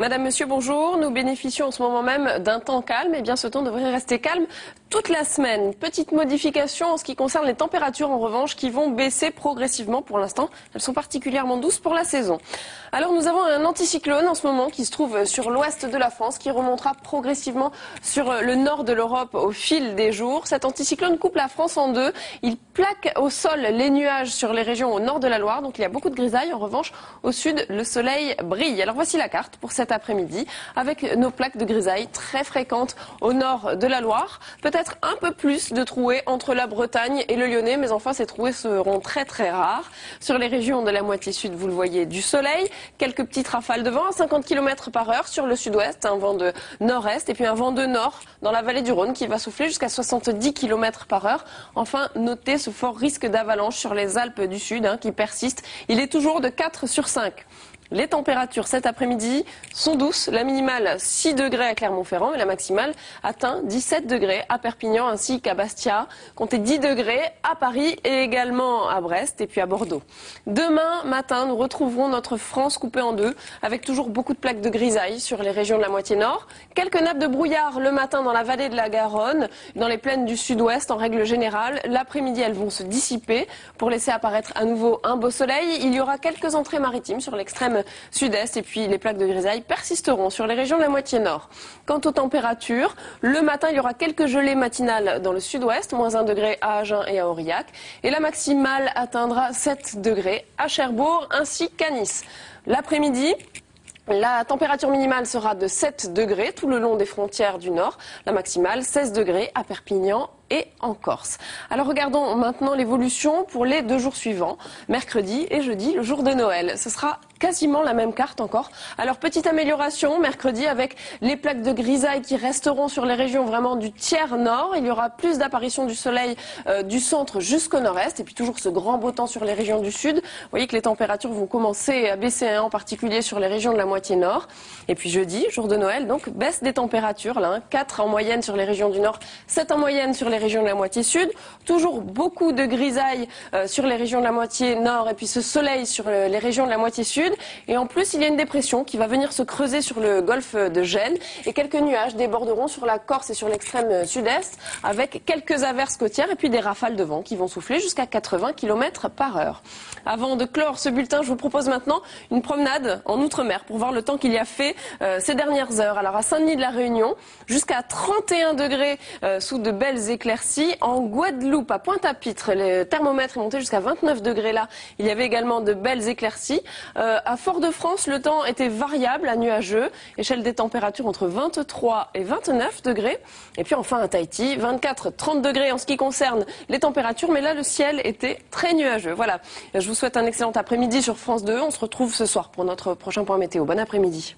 Madame, Monsieur, bonjour. Nous bénéficions en ce moment même d'un temps calme. Eh bien, ce temps devrait rester calme toute la semaine. Petite modification en ce qui concerne les températures, en revanche, qui vont baisser progressivement pour l'instant. Elles sont particulièrement douces pour la saison. Alors, nous avons un anticyclone en ce moment qui se trouve sur l'ouest de la France, qui remontera progressivement sur le nord de l'Europe au fil des jours. Cet anticyclone coupe la France en deux. Il plaque au sol les nuages sur les régions au nord de la Loire. Donc, il y a beaucoup de grisailles. En revanche, au sud, le soleil brille. Alors, voici la carte pour cet après-midi avec nos plaques de grisailles très fréquentes au nord de la Loire. Peut-être un peu plus de trouées entre la Bretagne et le Lyonnais, mais enfin ces trouées seront très rares. Sur les régions de la moitié sud, vous le voyez, du soleil, quelques petites rafales de vent à 50 km/h sur le sud-ouest, un vent de nord-est et puis un vent de nord dans la vallée du Rhône qui va souffler jusqu'à 70 km/h. Enfin, notez ce fort risque d'avalanche sur les Alpes du Sud qui persiste. Il est toujours de 4 sur 5. Les températures cet après-midi sont douces. La minimale 6 degrés à Clermont-Ferrand et la maximale atteint 17 degrés à Perpignan ainsi qu'à Bastia. Comptez 10 degrés à Paris et également à Brest et puis à Bordeaux. Demain matin, nous retrouverons notre France coupée en deux avec toujours beaucoup de plaques de grisaille sur les régions de la moitié nord. Quelques nappes de brouillard le matin dans la vallée de la Garonne, dans les plaines du sud-ouest en règle générale. L'après-midi, elles vont se dissiper pour laisser apparaître à nouveau un beau soleil. Il y aura quelques entrées maritimes sur l'extrême sud-est et puis les plaques de grisaille persisteront sur les régions de la moitié nord. Quant aux températures, le matin il y aura quelques gelées matinales dans le sud-ouest, moins 1 degré à Agen et à Aurillac, et la maximale atteindra 7 degrés à Cherbourg ainsi qu'à Nice. L'après-midi, la température minimale sera de 7 degrés tout le long des frontières du nord, la maximale 16 degrés à Perpignan et en Corse. Alors regardons maintenant l'évolution pour les 2 jours suivants, mercredi et jeudi, le jour de Noël. Ce sera quasiment la même carte encore. Alors petite amélioration mercredi avec les plaques de grisaille qui resteront sur les régions vraiment du tiers nord. Il y aura plus d'apparition du soleil du centre jusqu'au nord-est et puis toujours ce grand beau temps sur les régions du sud. Vous voyez que les températures vont commencer à baisser en particulier sur les régions de la moitié nord. Et puis jeudi, jour de Noël, donc baisse des températures, là, 4 en moyenne sur les régions du nord, 7 en moyenne sur les régions de la moitié sud. Toujours beaucoup de grisailles sur les régions de la moitié nord et puis ce soleil sur les régions de la moitié sud. Et en plus, il y a une dépression qui va venir se creuser sur le golfe de Gênes et quelques nuages déborderont sur la Corse et sur l'extrême sud-est avec quelques averses côtières et puis des rafales de vent qui vont souffler jusqu'à 80 km/h. Avant de clore ce bulletin, je vous propose maintenant une promenade en Outre-mer pour voir le temps qu'il y a fait ces dernières heures. Alors à Saint-Denis de la Réunion, jusqu'à 31 degrés sous de belles éclaircies. En Guadeloupe, à Pointe-à-Pitre, le thermomètre est monté jusqu'à 29 degrés là. Il y avait également de belles éclaircies. À Fort-de-France, le temps était variable à nuageux. Échelle des températures entre 23 et 29 degrés. Et puis enfin à Tahiti, 24-30 degrés en ce qui concerne les températures. Mais là, le ciel était très nuageux. Voilà. Je vous souhaite un excellent après-midi sur France 2. On se retrouve ce soir pour notre prochain point météo. Bon après-midi.